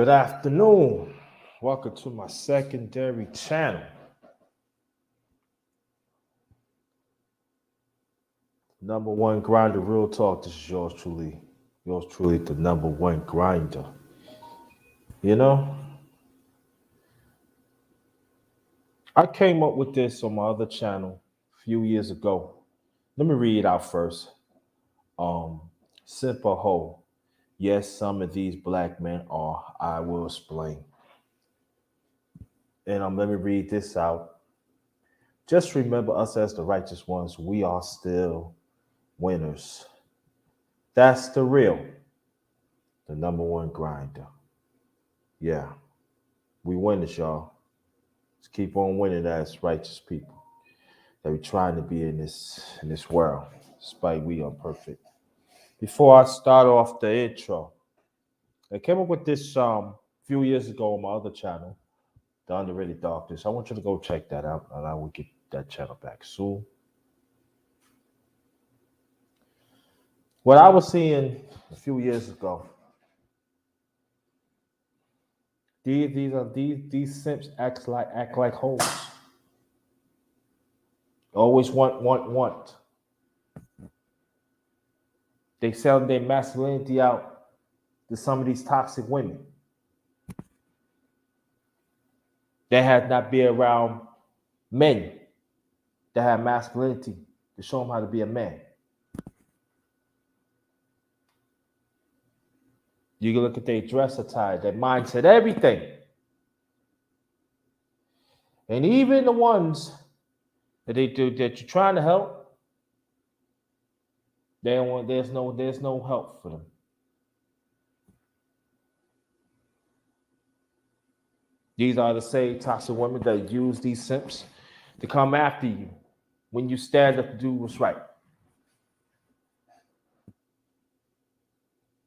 Good afternoon. Welcome to my secondary channel. Number one grinder, real talk. This is yours truly, the number one grinder. You know, I came up with this on my other channel a few years ago. Let me read it out first. Simp-A-Hoe. Yes, some of these black men are. I will explain. And let me read this out. Just remember us as the righteous ones. We are still winners. That's the number one grinder. Yeah, we winners, y'all. Let's keep on winning as righteous people that we're trying to be in this world, despite we are perfect. Before I start off the intro, I came up with this a few years ago on my other channel, The Underrated Darkness. I want you to go check that out, and I will get that channel back soon. What I was seeing a few years ago, these simps act like hoes. Always want. They sell their masculinity out to some of these toxic women. They had not been around men that have masculinity to show them how to be a man. You can look at their dress attire, their mindset, everything. And even the ones that you're trying to help, there's no help for them. These are the same toxic women that use these simps to come after you when you stand up to do what's right.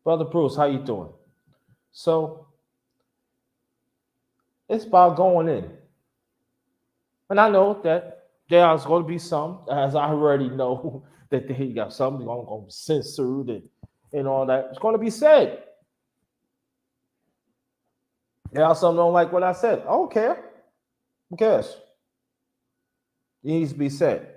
Brother Bruce, how you doing? So it's about going in. And I know that there's going to be some, as I already know, that they got something going to be censored and all that. It's going to be said. There are some don't like what I said. I don't care. Who cares? It needs to be said.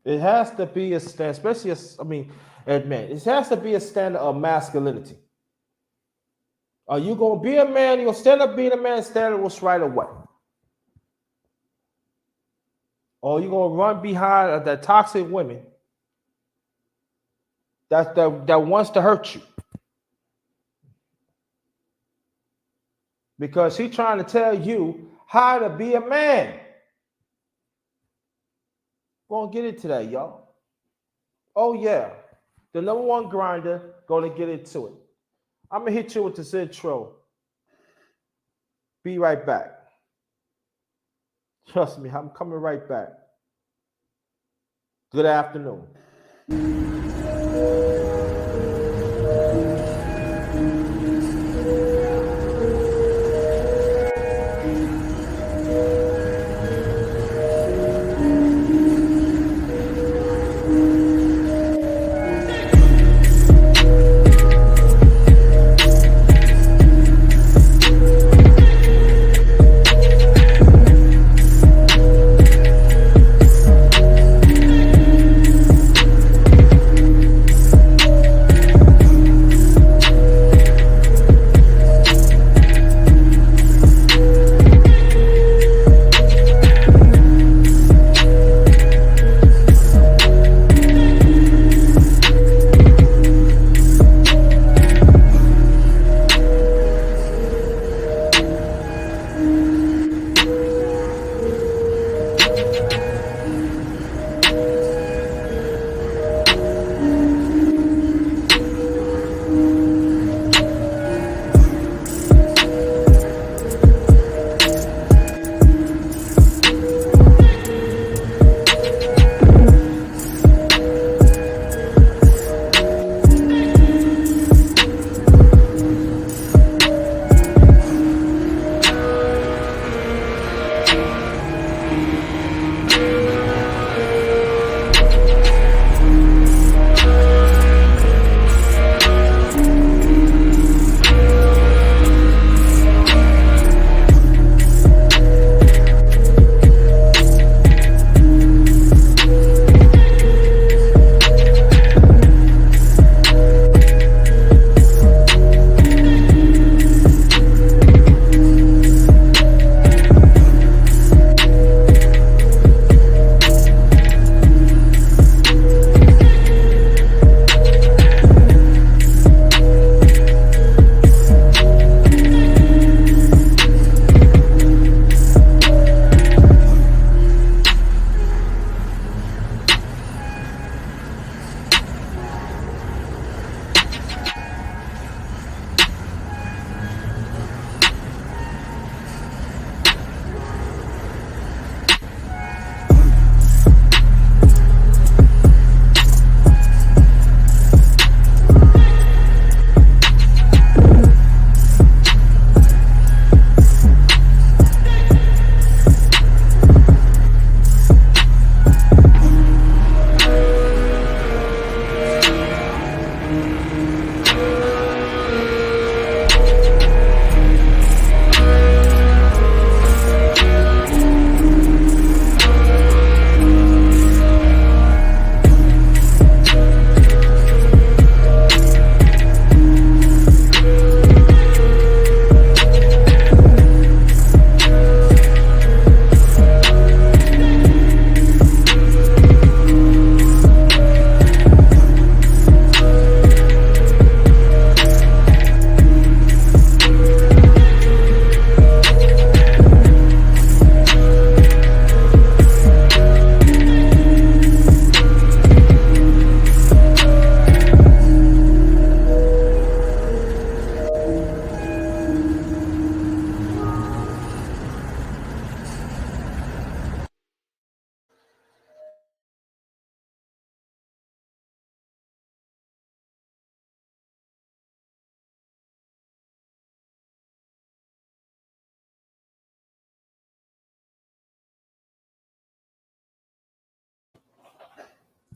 It has to be a stand, especially, it has to be a standard of masculinity. Are you going to be a man? You're going to stand up being a man, stand up what's right away. Or you're going to run behind that toxic women that wants to hurt you. Because she's trying to tell you how to be a man. We're going to get into that, y'all. Oh, yeah. The number one grinder, going to get into it. I'm going to hit you with this intro. Be right back. Trust me, I'm coming right back. Good afternoon.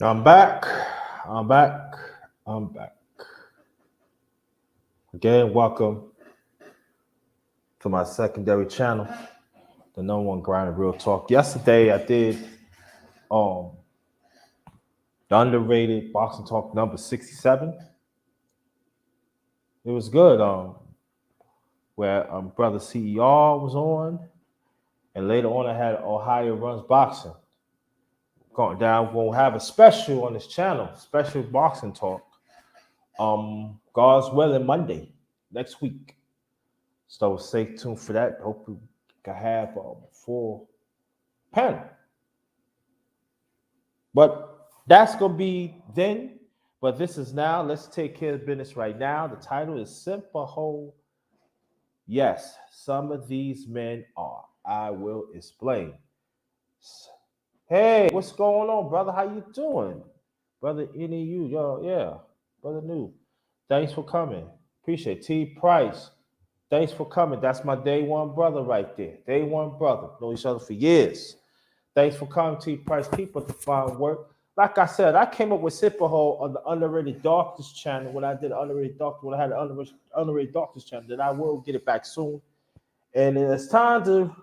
I'm back. I'm back. I'm back. Again, welcome to my secondary channel, the number one grind of real talk. Yesterday I did um the underrated boxing talk number 67. It was good. Where brother CER was on, and later on I had Ohio Runs Boxing going down. We'll have a special on this channel, special boxing talk. God's willing, Monday next week. So stay tuned for that. Hope we can have a full panel. But that's gonna be then. But this is now. Let's take care of business right now. The title is Simp-A-Hoe. Yes, some of these men are. I will explain. Hey, what's going on, brother? How you doing? Brother any you, yo, yeah. Brother New. Thanks for coming. Appreciate it. T Price. Thanks for coming. That's my day one brother right there. Day one brother. Know each other for years. Thanks for coming, T Price. Keep up the fine work. Like I said, I came up with Simp-A-Hoe on the Underrated Doctors channel when I did Underrated Doctor, when I had the Underrated Doctors channel. Then I will get it back soon. And it's time to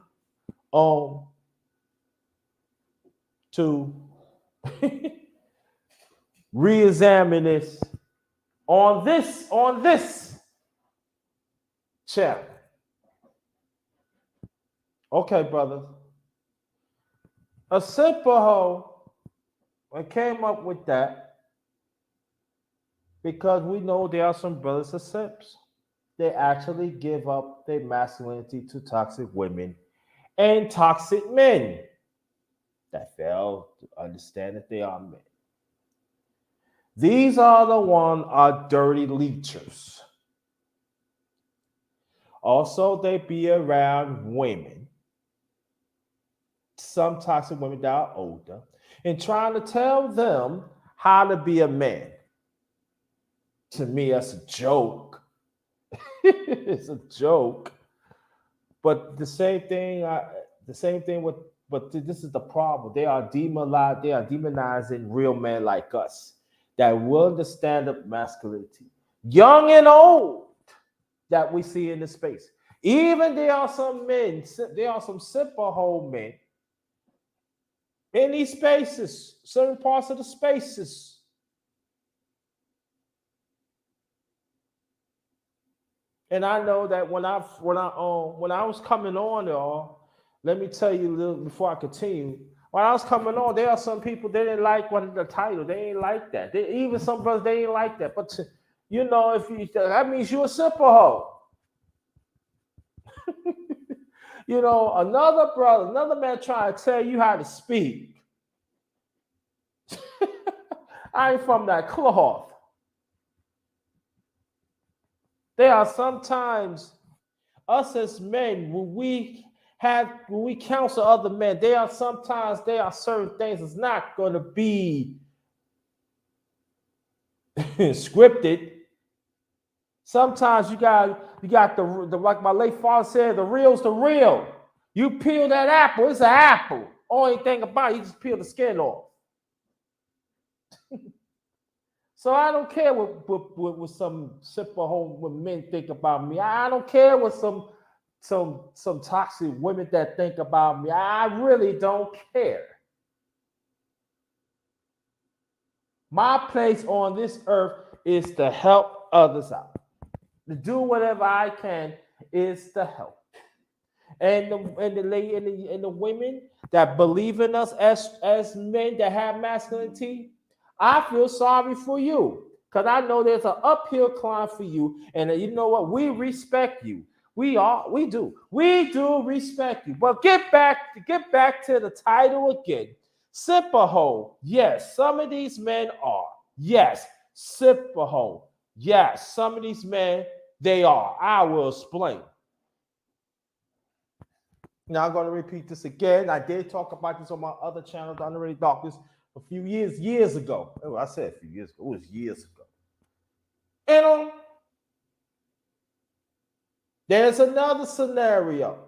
re-examine this on this channel. Okay, brother. A Simp-A-Hoe, I came up with that because we know there are some brothers and simps. They actually give up their masculinity to toxic women and toxic men that fail to understand that they are men. These are the ones are dirty leechers. Also, they be around women, some toxic women that are older, and trying to tell them how to be a man. To me, that's a joke. It's a joke. But the same thing with. But this is the problem. They are demonizing real men like us that will understand the masculinity, young and old, that we see in the space. Even there are some men, there are some Simp-A-Hoe men in these spaces, certain parts of the spaces. And I know that when I was coming on, y'all, let me tell you a little before I continue. When I was coming on, there are some people they didn't like the title. They ain't like that. Even some brothers they ain't like that. But you know, if you that means you're a Simp-A-Hoe. You know, another man trying to tell you how to speak. I ain't from that cloth. There are sometimes us as men when we counsel other men, there are certain things that's not going to be scripted. Sometimes you got the like my late father said, the real's the real. You peel that apple, it's an apple. Only thing about it, you just peel the skin off. So I don't care what some Simp-A-Hoe when men think about me. I don't care what some toxic women that think about me. I really don't care. My place on this earth is to help others out. To do whatever I can is to help. And the women that believe in us as men that have masculinity, I feel sorry for you because I know there's an uphill climb for you. And you know what? We respect you. We do respect you. But get back to the title again. Simp-A-Hoe. Yes, some of these men are. Yes, Simp-A-Hoe. Yes, some of these men they are. I will explain. Now I'm going to repeat this again. I did talk about this on my other channel, The Underrated Doctors, a few years ago. Oh, I said a few years ago. It was years ago. And there's another scenario.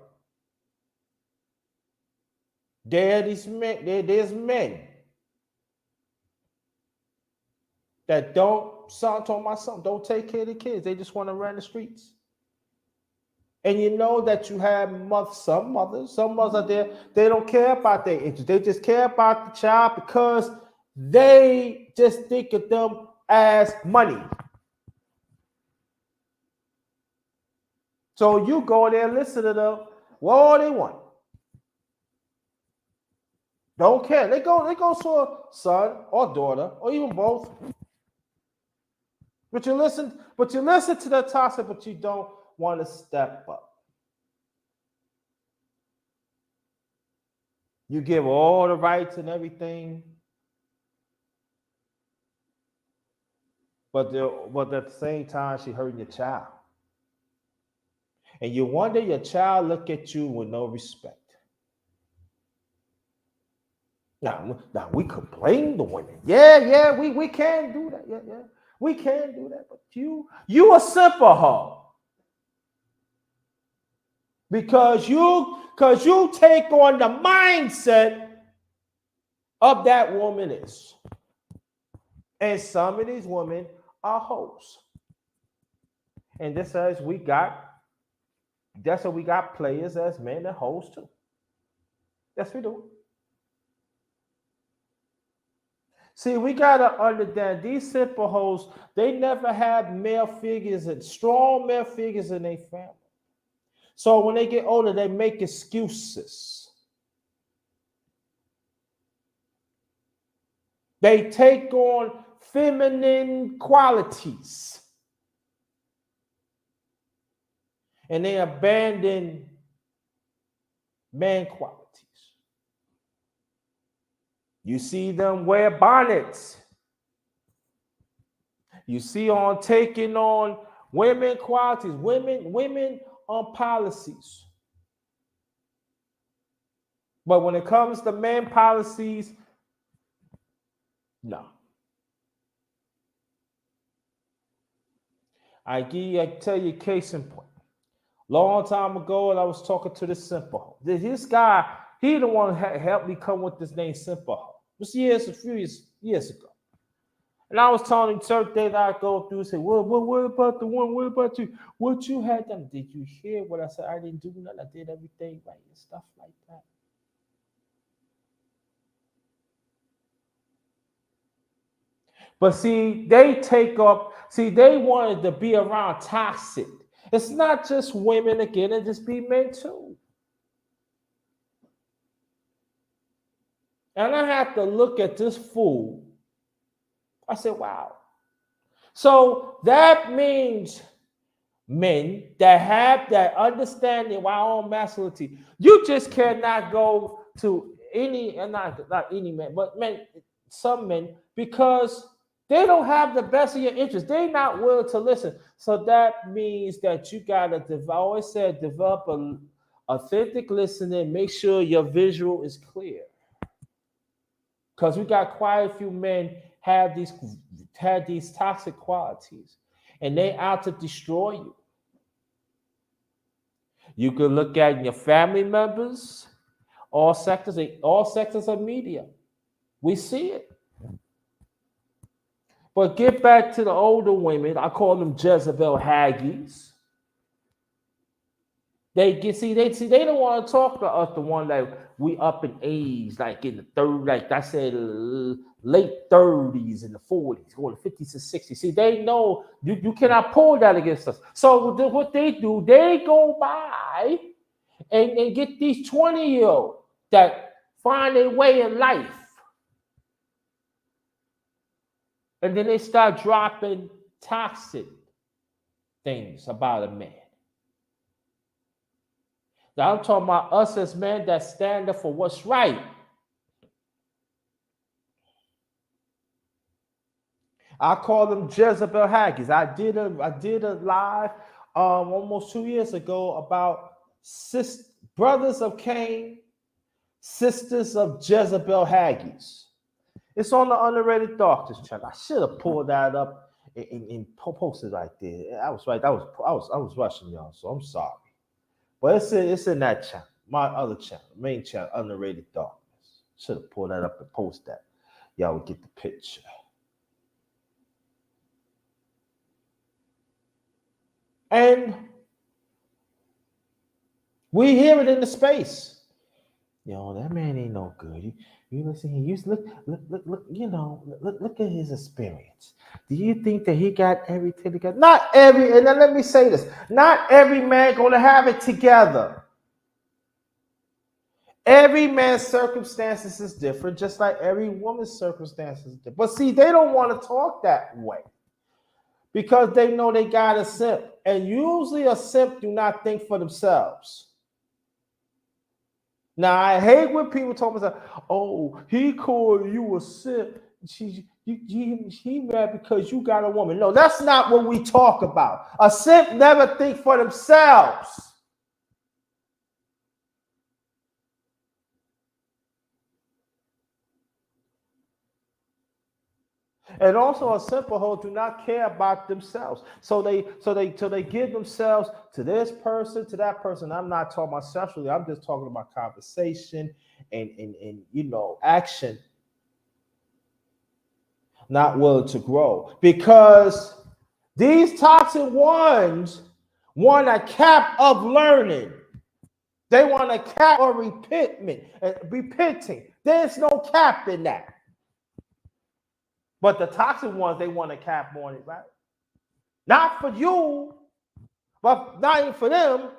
There's men that don't, son told my son, don't take care of the kids. They just want to run the streets. And you know that you have some mothers out there, they don't care about their interests. They just care about the child because they just think of them as money. So you go there, listen to them, what they want. Don't care. They go to a son or daughter, or even both. But you listen to the toxic, but you don't want to step up. You give all the rights and everything, but at the same time, she hurting your child. And you wonder your child look at you with no respect. Now we could blame the women. Yeah, we can do that. Yeah. We can do that. But you a Simp-A-Hoe. Because you take on the mindset of that woman is. And some of these women are hoes. And this says that's what we got players as men and hoes too. Yes, we do. See, we gotta understand these Simp-A-Hoes, they never had male figures and strong male figures in their family. So when they get older, they make excuses. They take on feminine qualities. And they abandon man qualities. You see them wear bonnets. You see on taking on women qualities, women on policies. But when it comes to man policies, no. I tell you a case in point. Long time ago, and I was talking to this Simp-A-Hoe. This guy, he the one who helped me come with this name Simp-A-Hoe. This a few years ago. And I was telling him certain things I go through and say, what about the one? What about you? What you had done? Did you hear what I said? I didn't do nothing. I did everything right and stuff like that. But see, they wanted to be around toxic. It's not just women again, it just be men too. And I have to look at this fool. I said, wow. So that means men that have that understanding of our own masculinity, you just cannot go to not any man, but some men, because they don't have the best of your interest. They're not willing to listen. So that means that you gotta develop an authentic listening. Make sure your visual is clear. Because we got quite a few men had these toxic qualities, and they out to destroy you. You could look at your family members, all sectors of media. We see it. But get back to the older women. I call them Jezebel Haggies. They don't want to talk to us, the one that we up in age, like in the third, like I said, late 30s and the 40s, going to 50s and 60s. See, they know you cannot pull that against us. So what they do, they go by and get these 20-year-olds that find their way in life. And then they start dropping toxic things about a man. Now I'm talking about us as men that stand up for what's right. I call them Jezebel Haggies. I did a live almost 2 years ago about brothers of Cain, sisters of Jezebel Haggies. It's on the Underrated Darkness channel. I should have pulled that up and posted right there. I was right. I was rushing y'all, so I'm sorry. But it's in that channel, my other channel, main channel, Underrated Darkness. Should have pulled that up and post that. Y'all would get the picture. And we hear it in the space. Yo, that man ain't no good. You listen, he used look, look at his experience. Do you think that he got everything together? Not every, and then let me say this, not every man gonna have it together. Every man's circumstances is different, just like every woman's circumstances is different. But see, they don't want to talk that way because they know they got a simp. And usually a simp do not think for themselves. Now, I hate when people talk about, oh, he called you a simp. He mad because you got a woman. No, that's not what we talk about. A simp never think for themselves. And also a Simp-A-Hoe do not care about themselves. So they give themselves to this person, to that person. I'm not talking about sexually, I'm just talking about conversation and action. Not willing to grow. Because these toxic ones want a cap of learning. They want a cap of repenting. There's no cap in that. But the toxic ones, they want a cap on it, right? Not for you, but not even for them,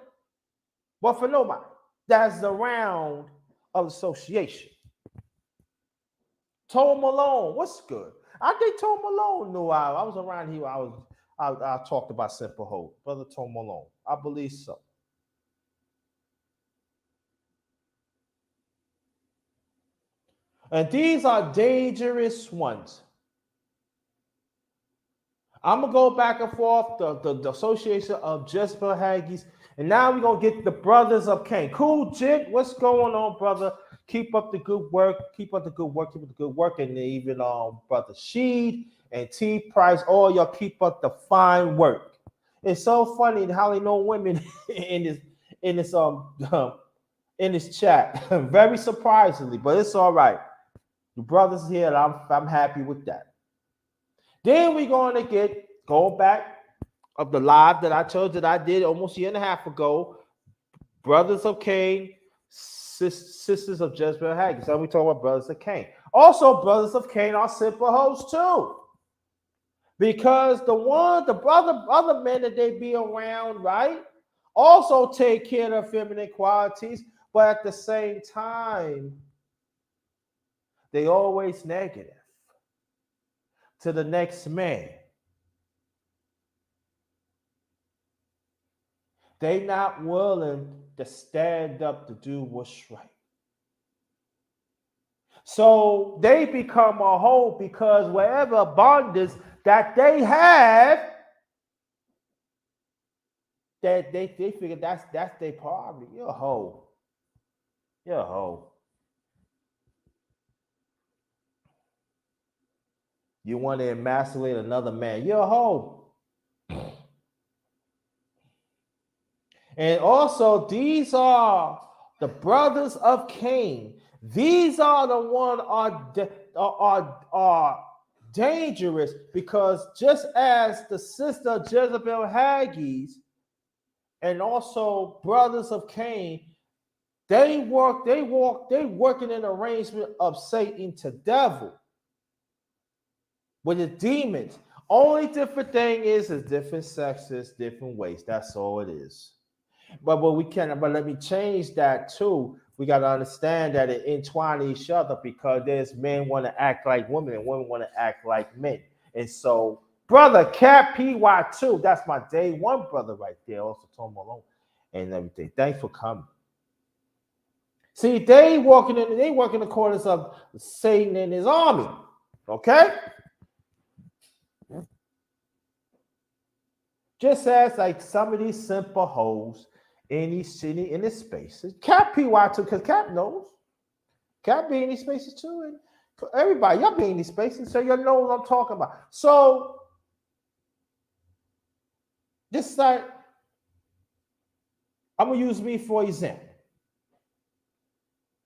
but for nobody. That's the round of association. Tom Malone, what's good? I think Tom Malone knew I was around here. I talked about Simp-A-Hoe, brother Tom Malone. I believe so. And these are dangerous ones. I'm gonna go back and forth the association of Jezebel Haggies, and now we're gonna get the brothers of Cain. Cool, Jit, what's going on, brother? Keep up the good work. Keep up the good work. Keep up the good work, and even brother Sheed and T Price, all y'all keep up the fine work. It's so funny how they know women in this chat. Very surprisingly, but it's all right. The brothers here, and I'm happy with that. Then we're going to go back of the live that I told that I did almost a year and a half ago. Brothers of Cain, sisters of Jezebel Haggies. So we talk about brothers of Cain. Also, brothers of Cain are Simp-A-Hoes too. Because the other men that they be around, right, also take care of feminine qualities, but at the same time, they always negative to the next man. They not willing to stand up to do what's right. So they become a hoe because whatever abundance that they have, that they figure that's their poverty. You're a hoe. You're a hoe. You want to emasculate another man. You're a hoe. And also, these are the brothers of Cain. These are the ones are dangerous because just as the sister Jezebel Haggies and also brothers of Cain, they working in arrangement of Satan to devil with the demons. Only different thing is different sexes, different ways. That's all it is. But we can. But let me change that too. We got to understand that it entwine each other because there's men want to act like women and women want to act like men. And so, brother Cap PY2, that's my day one brother right there. Also, Tom Malone and everything. Thanks for coming. See, they working in the corners of Satan and his army. Okay. Just as like some of these Simp-A-Hoes in this spaces. Cap PY2, because Cap knows. Cap be in these spaces too. And everybody, y'all be in these spaces, so you know what I'm talking about. So, just like, I'm going to use me for example.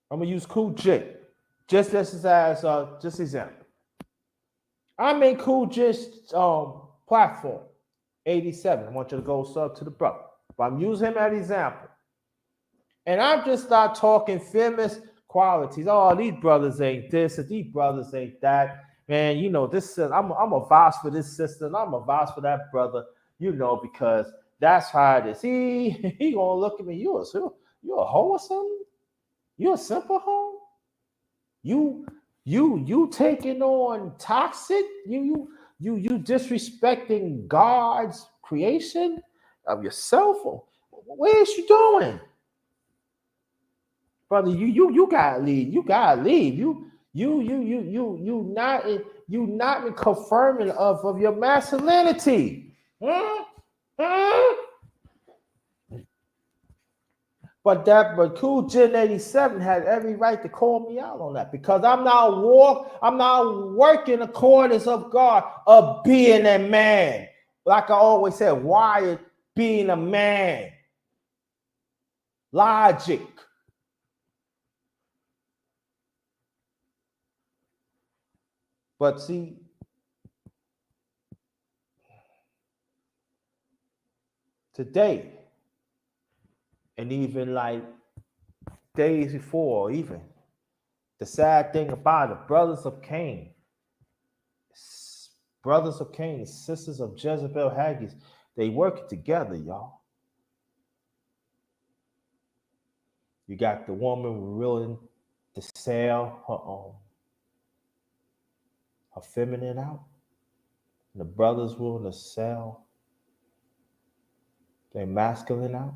I'm going to use Cool J. Just as example. I'm in Cool J's platform. 87. I want you to go sub to the brother. But I'm using him as an example. And I'm just not talking feminist qualities. Oh, these brothers ain't this, and these brothers ain't that. Man, you know, this I'm a vouch for this sister, and I'm a vouch for that brother, you know, because that's how it is. He gonna look at me, you a hoe or something? You a Simp-A-Hoe? You taking on toxic? You disrespecting God's creation of yourself? Where is you doing? Brother, you gotta leave. You gotta leave. You not confirming of your masculinity. Hmm? Hmm? But Cool Gen 87 had every right to call me out on that because I'm not working accordance of God of being a man. Like I always said, wired being a man. Logic. But see, today, and even like days before, even the sad thing about it, brothers of Cain, sisters of Jezebel Haggis, they work together, y'all. You got the woman willing to sell her feminine out, and the brothers willing to sell their masculine out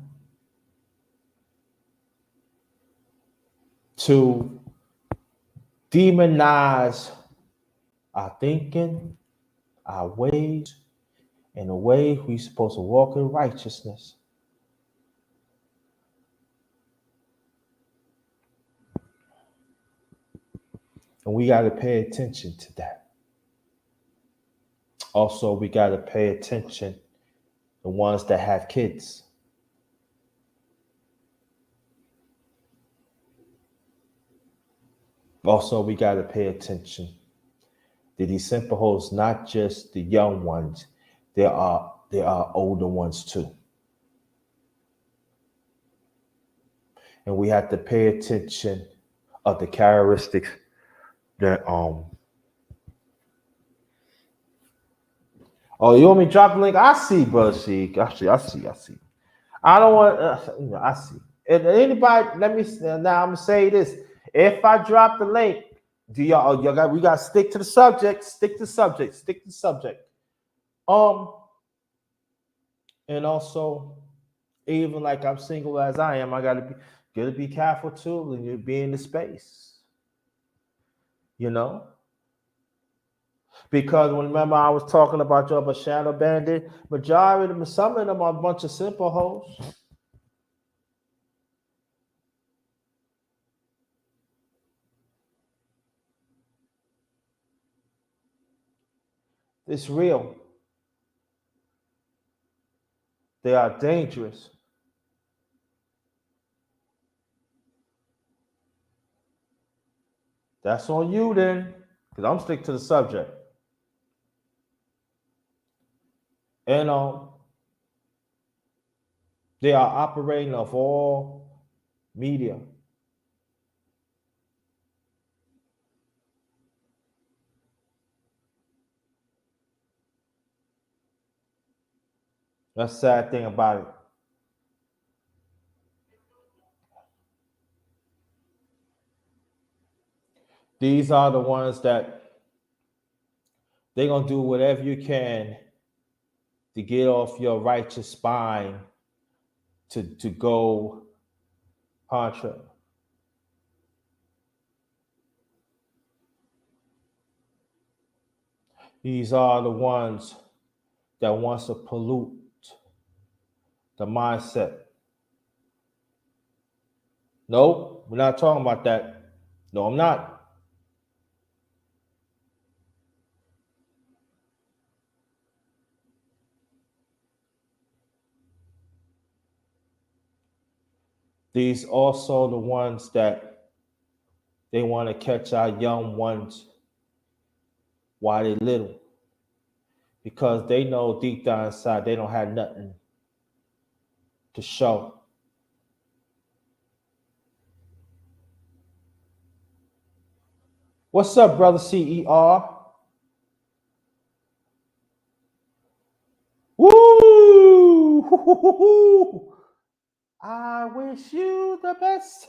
to demonize our thinking, our ways, and the way we're supposed to walk in righteousness. And we got to pay attention to that. Also, we got to pay attention to the ones that have kids. Also, we got to pay attention to these Simp-A-Hoes, not just the young ones. There are older ones too. And we have to pay attention of the characteristics that Oh, you want me to drop the link? I see, bro. See, I see. I don't want. I see. If anybody, let me. Now I'm gonna say this. If I drop the link, do y'all? We gotta stick to the subject. Stick to the subject. And also, even like I'm single as I am, I gotta be careful too when you be in the space. You know. Because remember I was talking about your shadow bandit, majority of them, some of them are a bunch of Simp-A-Hoes. It's real. They are dangerous. That's on you then, because I'm sticking to the subject. And they are operating of all media. That's the sad thing about it. These are the ones that they're gonna do whatever you can to get off your righteous spine to go contra. These are the ones that wants to pollute the mindset. Nope, we're not talking about that. No, I'm not. These also the ones that they want to catch our young ones while they're little. because they know deep down inside they don't have nothing to show. What's up, brother CER? Woo! I wish you the best.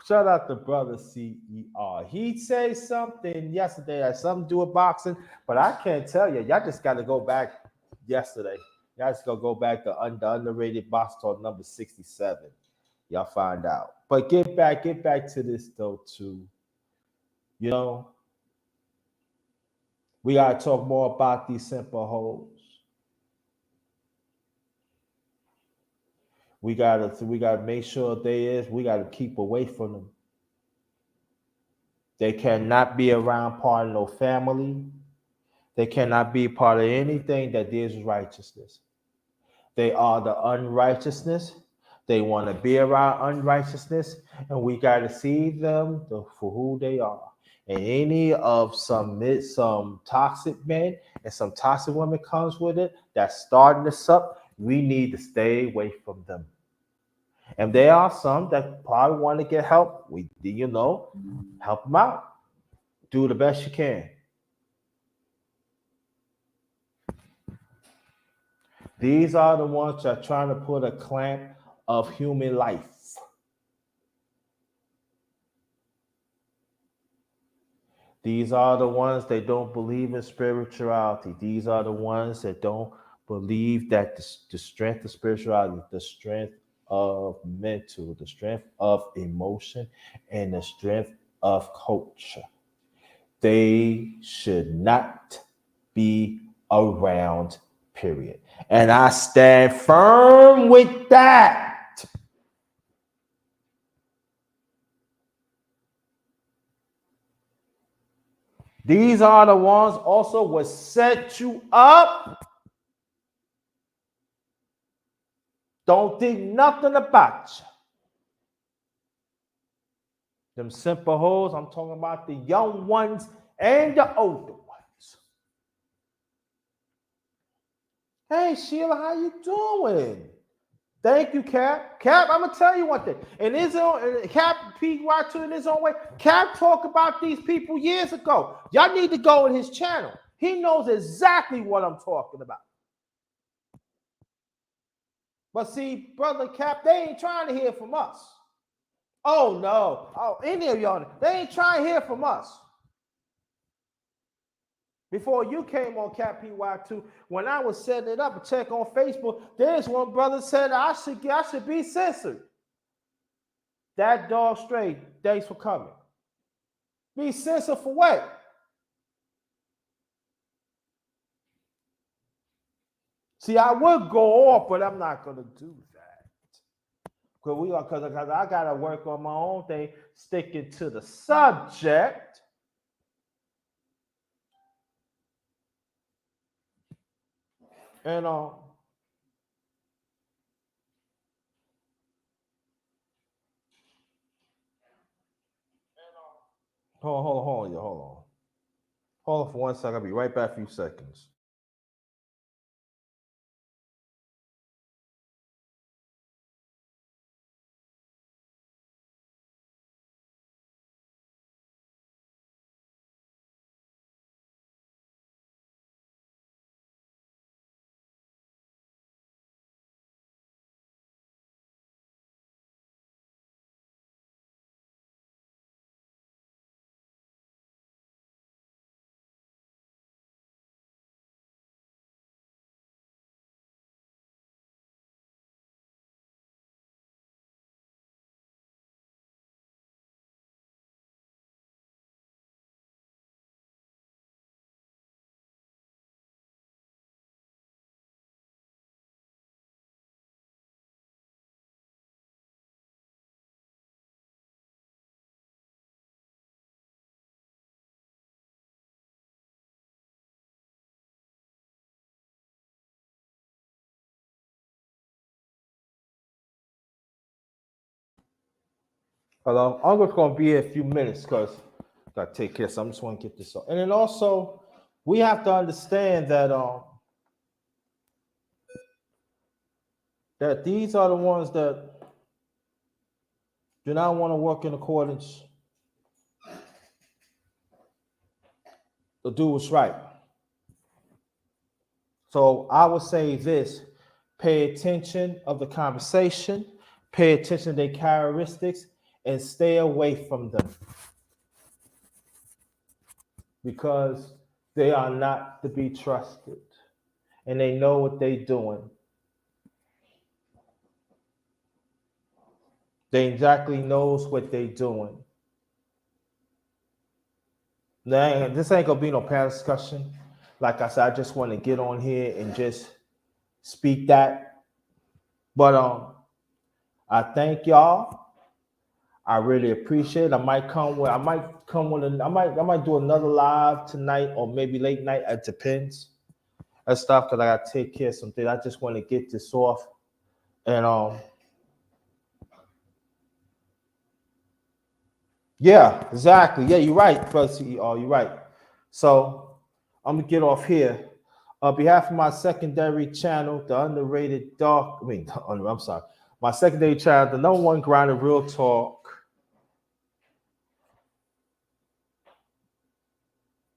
Shout out to brother CER. He said something yesterday that something to do with boxing, but I can't tell you. Y'all just got to go back yesterday. Y'all just gonna go back to underrated box talk number 67. Y'all find out. But get back to this though too. You know, we gotta talk more about these Simp-A-Hoes. We gotta make sure we gotta keep away from them. They cannot be around part of no family. They cannot be part of anything that deals with righteousness. They are the unrighteousness. They want to be around unrighteousness, and we got to see them for who they are. And any of some toxic men and some toxic women comes with it that's starting this up, we need to stay away from them. And there are some that probably want to get help. Help them out. Do the best you can. These are the ones that are trying to put a clamp of human life. These are the ones that don't believe in spirituality. These are the ones that don't believe that the strength of spirituality, the strength of mental, the strength of emotion, and the strength of culture. They should not be around, period. And I stand firm with that. These are the ones also will set you up. Don't think nothing about you. Them Simp-A-Hoes, I'm talking about the young ones and the older ones. Hey Sheila, how you doing? Thank you, Cap. Cap, I'm gonna tell you one thing. In his own Cap PY2 in his own way, Cap talked about these people years ago. Y'all need to go in his channel. He knows exactly what I'm talking about. But see, brother Cap, they ain't trying to hear from us. Oh no. Oh, any of y'all, they ain't trying to hear from us. Before you came on Cap PY2, when I was setting it up, a check on Facebook, there's one brother said I should be censored. That dog straight. Thanks for coming. Be censored for what? See, I would go off, but I'm not gonna do that. Because I gotta work on my own thing, sticking to the subject. And hold on. Hold on for 1 second. I'll be right back. A few seconds. Hello. I'm just gonna be here a few minutes because I gotta take care. So I'm just want to get this off. And then also, we have to understand that that these are the ones that do not want to work in accordance to do what's right. So I would say this: pay attention of the conversation, pay attention to their characteristics, and stay away from them because they are not to be trusted, and they know what they're doing. They exactly knows what they're doing. Now, this ain't gonna be no panel discussion. Like I said, I just want to get on here and just speak that. But I thank y'all. I really appreciate it. I might come with I might do another live tonight or maybe late night. It depends. That stuff because I gotta take care of some things. I just want to get this off. And yeah, exactly. Yeah, you're right, Brother CEO. You're right. So I'm gonna get off here. On behalf of my secondary channel, the underrated dark, I'm sorry, my secondary channel, the number one grinder, Real Talk.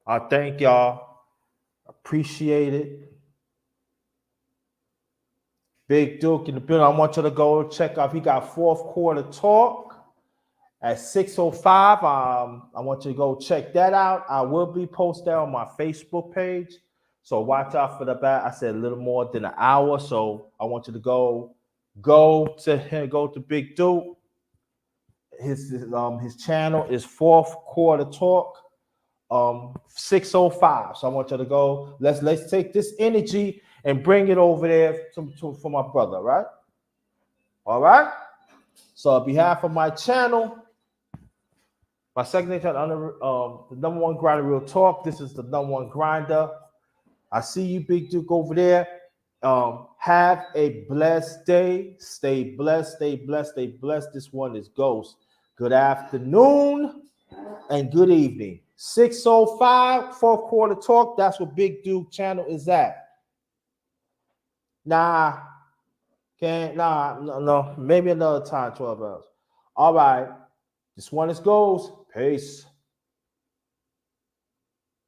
I thank y'all. Appreciate it. Big Duke in the building. I want you to go check out. He got fourth quarter talk at 6:05. I want you to go check that out. I will be posted on my Facebook page. So watch out for the back. I said a little more than an hour. So I want you to go to Big Duke. His channel is fourth quarter talk. 6:05. So I want you to go. Let's take this energy and bring it over there for my brother, right? All right. So on behalf of my channel, my second channel, the number one grinder, Real Talk. This is the number one grinder. I see you, Big Duke, over there. Have a blessed day. Stay blessed. Stay blessed. Stay blessed. This one is Ghost. Good afternoon and good evening. 6:05, fourth quarter talk. That's what Big Duke channel is at. No, maybe another time, 12 hours. All right. This one is Ghost. Peace.